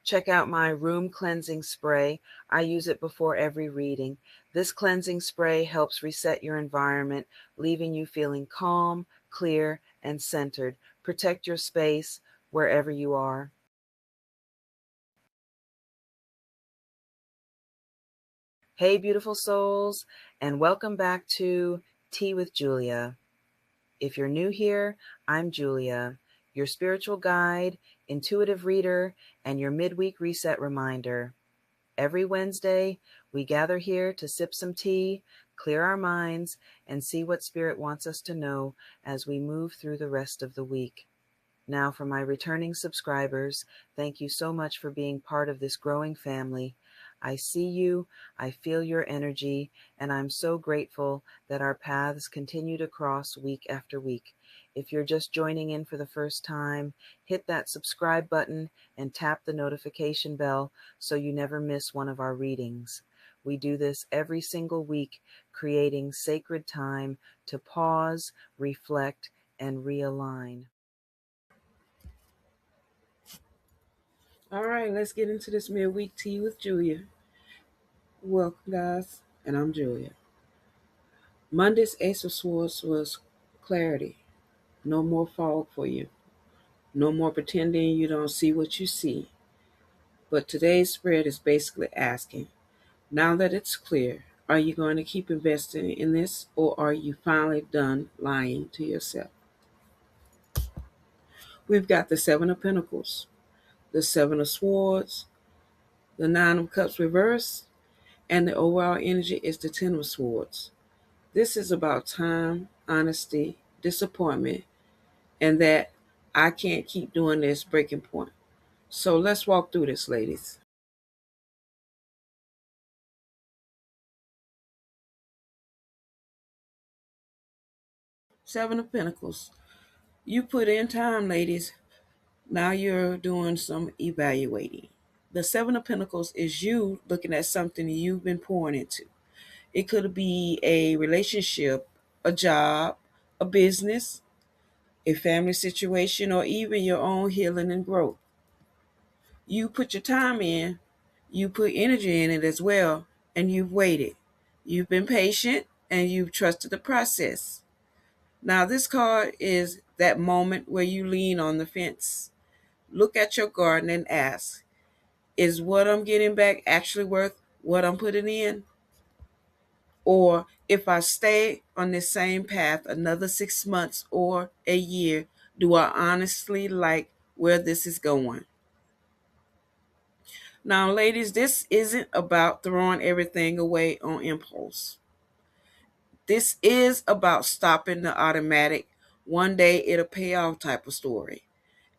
Check out my room cleansing spray. I use it before every reading. This cleansing spray helps reset your environment, leaving you feeling calm, clear, and centered. Protect your space wherever you are. Hey, beautiful souls, and welcome back to Tea with Julia. If you're new here, I'm Julia, your spiritual guide, intuitive reader, and your midweek reset reminder. Every Wednesday, we gather here to sip some tea, clear our minds, and see what Spirit wants us to know as we move through the rest of the week. Now, for my returning subscribers, thank you so much for being part of this growing family. I see you, I feel your energy, and I'm so grateful that our paths continue to cross week after week. If you're just joining in for the first time, hit that subscribe button and tap the notification bell so you never miss one of our readings. We do this every single week, creating sacred time to pause, reflect, and realign. All right, let's get into this midweek tea with Julia. Welcome, guys, and I'm Julia. Monday's Ace of Swords was clarity. No more fog for you. No more pretending you don't see what you see. But today's spread is basically asking, now that it's clear, are you going to keep investing in this, or are you finally done lying to yourself? We've got the Seven of Pentacles, the Seven of Swords, the Nine of Cups reversed, and the overall energy is the Ten of Swords. This is about time, honesty, disappointment, and that I can't keep doing this breaking point. So let's walk through this, ladies. Seven of Pentacles. You put in time, ladies. Now you're doing some evaluating. The Seven of Pentacles is you looking at something you've been pouring into. It could be a relationship, a job, a business, a family situation, or even your own healing and growth. You put your time in, you put energy in it as well, and you've waited. You've been patient and you've trusted the process. Now, this card is that moment where you lean on the fence. Look at your garden and ask, is what I'm getting back actually worth what I'm putting in? Or if I stay on this same path another 6 months or a year, do I honestly like where this is going? Now, ladies, this isn't about throwing everything away on impulse. This is about stopping the automatic, one day it'll pay off type of story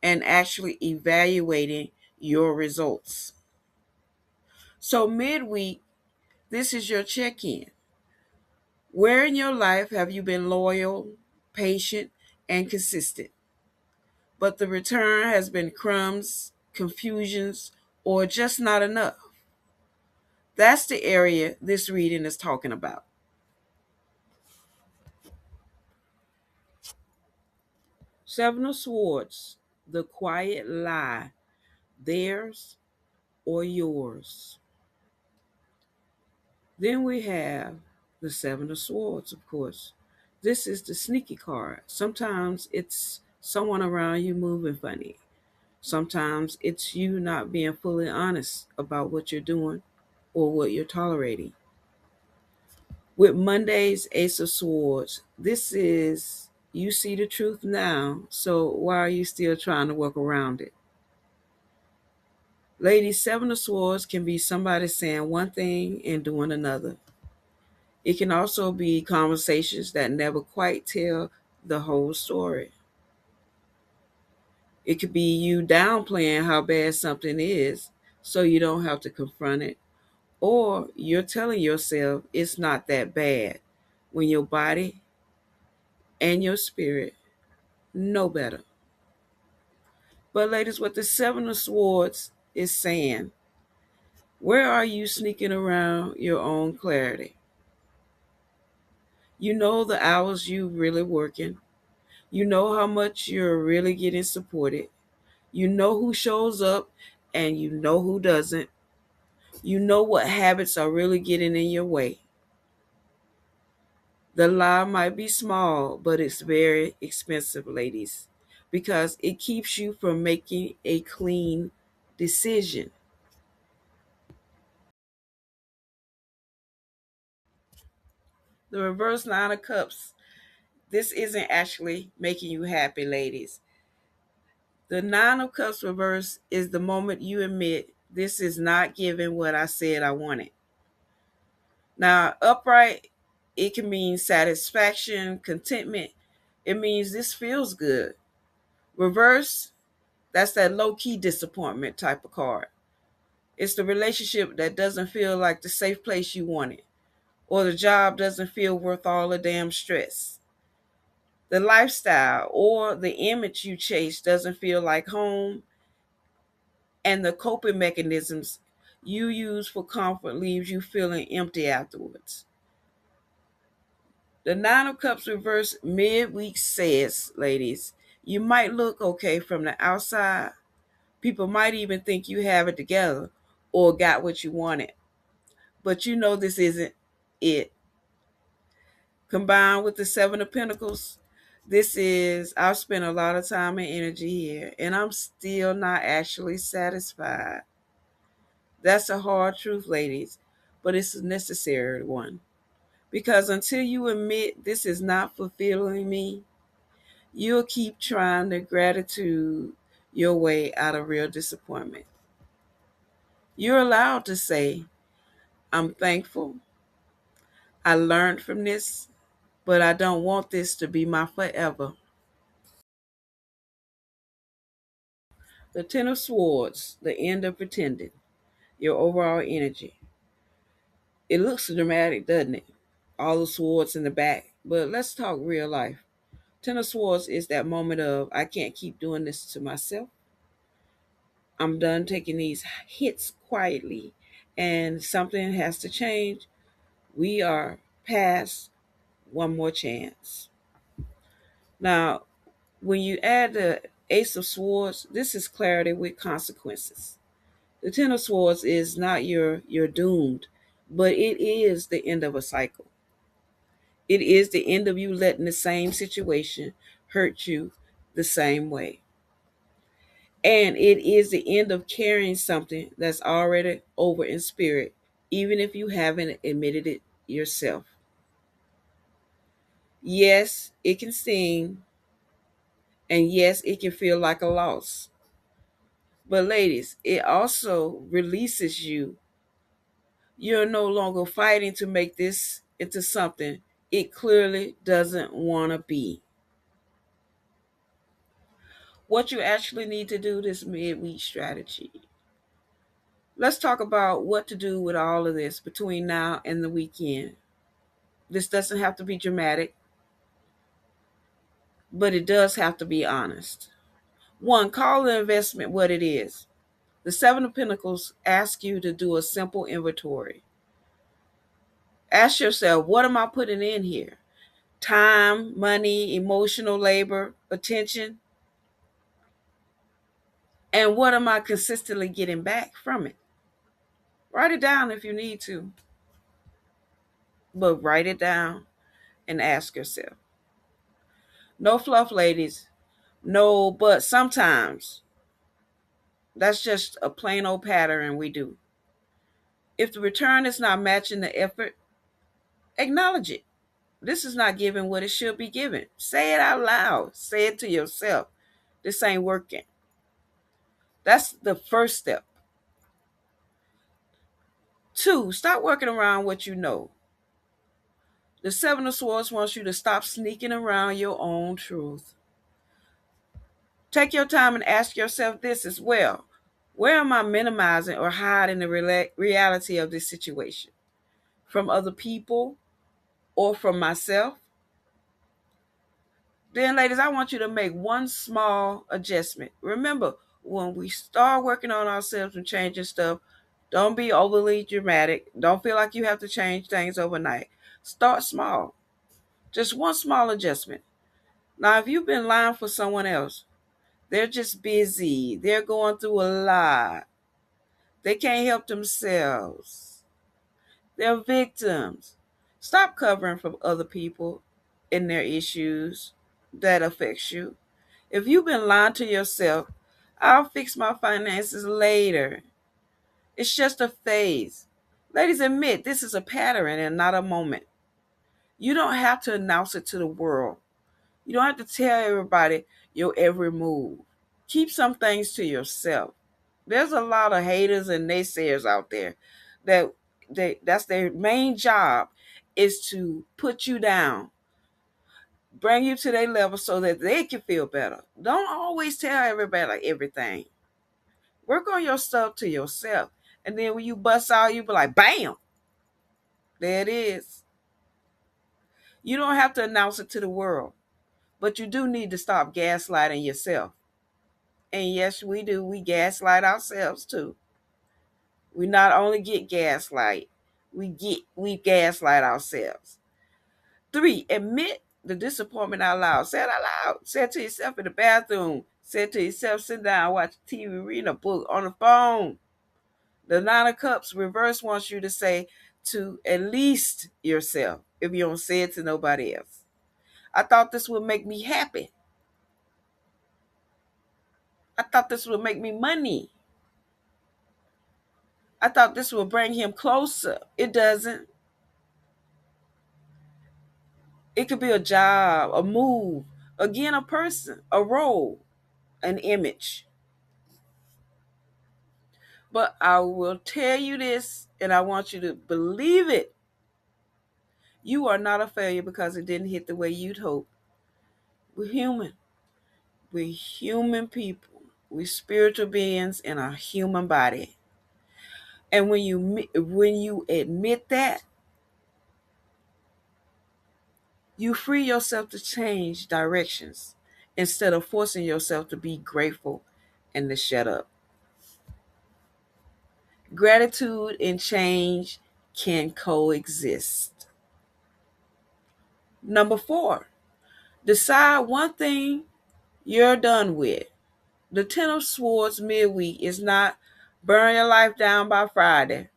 and actually evaluating your results. So, midweek, this is your check in. Where in your life have you been loyal, patient, and consistent? But the return has been crumbs, confusions, or just not enough. That's the area this reading is talking about. Seven of Swords, the quiet lie, theirs or yours. Then we have the Seven of Swords, of course. This is the sneaky card. Sometimes it's someone around you moving funny. Sometimes it's you not being fully honest about what you're doing or what you're tolerating. With Monday's Ace of Swords, this is you see the truth now, so why are you still trying to work around it? Lady, Seven of Swords can be somebody saying one thing and doing another. It can also be conversations that never quite tell the whole story. It could be you downplaying how bad something is so you don't have to confront it. Or you're telling yourself it's not that bad when your body and your spirit know better. But ladies, what the Seven of Swords is saying, where are you sneaking around your own clarity? You know the hours you really working. You know how much you're really getting supported. You know who shows up and you know who doesn't. You know what habits are really getting in your way. The lie might be small, but it's very expensive, ladies, because it keeps you from making a clean decision. The reverse nine of cups, this isn't actually making you happy, ladies. The nine of cups reverse is the moment you admit this is not giving what I said I wanted. Now, upright, it can mean satisfaction, contentment. It means this feels good. Reverse, that's that low key disappointment type of card. It's the relationship that doesn't feel like the safe place you wanted, or the job doesn't feel worth all the damn stress. The lifestyle or the image you chase doesn't feel like home, and the coping mechanisms you use for comfort leaves you feeling empty afterwards. The Nine of Cups reverse midweek says, ladies, you might look okay from the outside. People might even think you have it together or got what you wanted. But you know this isn't it. Combined with the Seven of Pentacles, this is, I've spent a lot of time and energy here, and I'm still not actually satisfied. That's a hard truth, ladies, but it's a necessary one. Because until you admit this is not fulfilling me, you'll keep trying to gratitude your way out of real disappointment. You're allowed to say, I'm thankful, I learned from this, but I don't want this to be my forever. The Ten of Swords, the end of pretending, your overall energy. It looks dramatic, doesn't it? All the swords in the back. But let's talk real life. Ten of Swords is that moment of, I can't keep doing this to myself. I'm done taking these hits quietly, and something has to change. We are past one more chance. Now, when you add the Ace of Swords, this is clarity with consequences. The Ten of Swords is not you're doomed, but it is the end of a cycle. It is the end of you letting the same situation hurt you the same way. And it is the end of carrying something that's already over in spirit, even if you haven't admitted it yourself. Yes, it can sting, and yes, it can feel like a loss. But, ladies, it also releases you. You're no longer fighting to make this into something it clearly doesn't want to be. What you actually need to do this midweek strategy. Let's talk about what to do with all of this between now and the weekend. This doesn't have to be dramatic, but it does have to be honest. One, call the investment what it is. The Seven of Pentacles asks you to do a simple inventory. Ask yourself, what am I putting in here? Time, money, emotional labor, attention? And what am I consistently getting back from it? Write it down if you need to, but write it down and ask yourself. No fluff, ladies. No, but sometimes. That's just a plain old pattern we do. If the return is not matching the effort, acknowledge it. This is not giving what it should be given. Say it out loud. Say it to yourself. This ain't working. That's the first step. Two, stop working around what you know. The Seven of Swords wants you to stop sneaking around your own truth. Take your time and ask yourself this as well. Where am I minimizing or hiding the reality of this situation? From other people or from myself? Then, ladies, I want you to make one small adjustment. Remember, when we start working on ourselves and changing stuff, don't be overly dramatic. Don't feel like you have to change things overnight. Start small. Just one small adjustment. Now, if you've been lying for someone else, they're just busy. They're going through a lot. They can't help themselves. They're victims. Stop covering from other people and their issues that affects you. If you've been lying to yourself, I'll fix my finances later. It's just a phase. Ladies, admit this is a pattern and not a moment. You don't have to announce it to the world. You don't have to tell everybody your every move. Keep some things to yourself. There's a lot of haters and naysayers out there that that's their main job is to put you down, bring you to their level so that they can feel better. Don't always tell everybody everything. Work on your stuff to yourself. And then when you bust out, you be like, bam, there it is. You don't have to announce it to the world, but you do need to stop gaslighting yourself. And yes, we do. We gaslight ourselves too. We not only get gaslight, we gaslight ourselves. 3, admit the disappointment out loud. Say it out loud. Say it to yourself in the bathroom. Say it to yourself sitting down, watching TV, reading a book, on the phone. The 9 of Cups reverse wants you to say to at least yourself, if you don't say it to nobody else. I thought this would make me happy. I thought this would make me money. I thought this would bring him closer. It doesn't. It could be a job, a move, again, a person, a role, an image. But I will tell you this, and I want you to believe it. You are not a failure because it didn't hit the way you'd hope. We're human. We're human people. We're spiritual beings in a human body. And when you admit that, you free yourself to change directions instead of forcing yourself to be grateful and to shut up. Gratitude and change can coexist. Number 4, decide one thing you're done with. The 10 of Swords midweek is not burn your life down by Friday.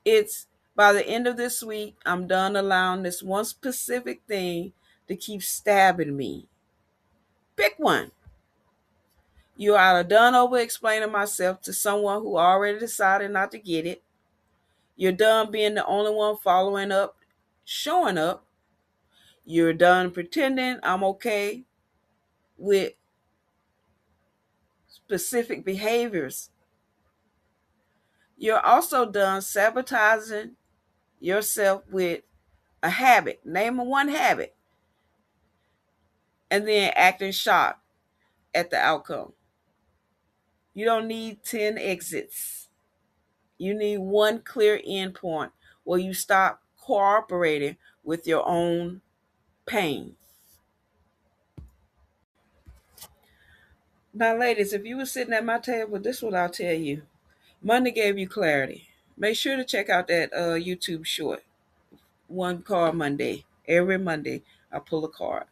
It's by the end of this week, I'm done allowing this one specific thing to keep stabbing me. Pick one. You're either done over explaining myself to someone who already decided not to get it. You're done being the only one following up, showing up. You're done pretending I'm okay with specific behaviors. You're also done sabotaging yourself with a habit. Name one habit. And then acting shocked at the outcome. You don't need 10 exits. You need one clear end point where you stop cooperating with your own pain. Now, ladies, if you were sitting at my table, this is what I'll tell you. Monday gave you clarity. Make sure to check out that YouTube short, One Card Monday. Every Monday, I pull a card.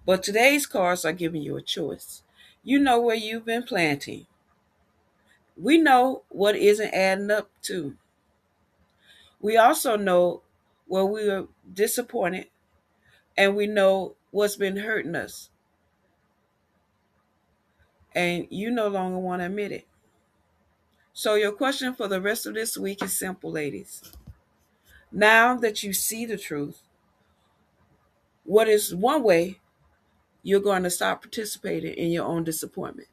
But today's cards are giving you a choice. You know where you've been planting. We know what isn't adding up to. We also know where we were disappointed, and we know what's been hurting us. And you no longer want to admit it. So your question for the rest of this week is simple, ladies. Now that you see the truth, what is one way you're going to stop participating in your own disappointment?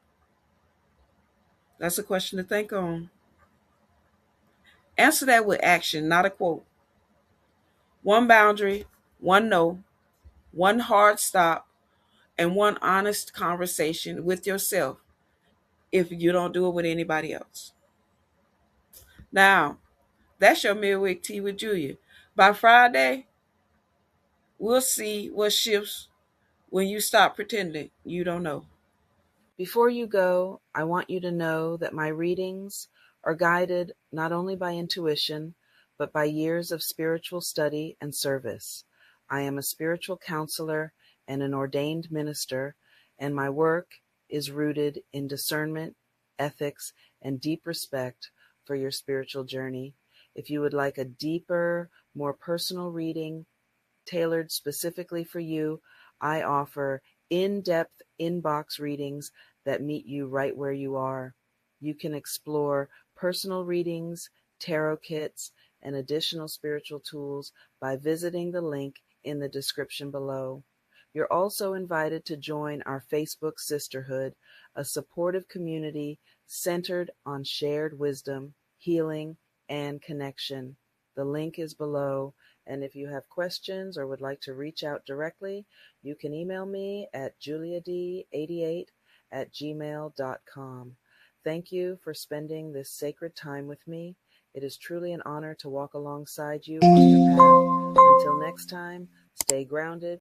That's a question to think on. Answer that with action, not a quote. One boundary, one no, one hard stop, and one honest conversation with yourself if you don't do it with anybody else. Now, that's your midweek tea with Julia. By Friday, we'll see what shifts when you stop pretending you don't know. Before you go, I want you to know that my readings are guided not only by intuition, but by years of spiritual study and service. I am a spiritual counselor and an ordained minister, and my work is rooted in discernment, ethics, and deep respect for your spiritual journey. If you would like a deeper, more personal reading tailored specifically for you, I offer in-depth inbox readings that meet you right where you are. You can explore personal readings, tarot kits, and additional spiritual tools by visiting the link in the description below. You're also invited to join our Facebook Sisterhood, a supportive community centered on shared wisdom, healing, and connection. The link is below, and if you have questions or would like to reach out directly, you can email me at juliad88@gmail.com. Thank you for spending this sacred time with me. It is truly an honor to walk alongside you on your path. Until next time, stay grounded.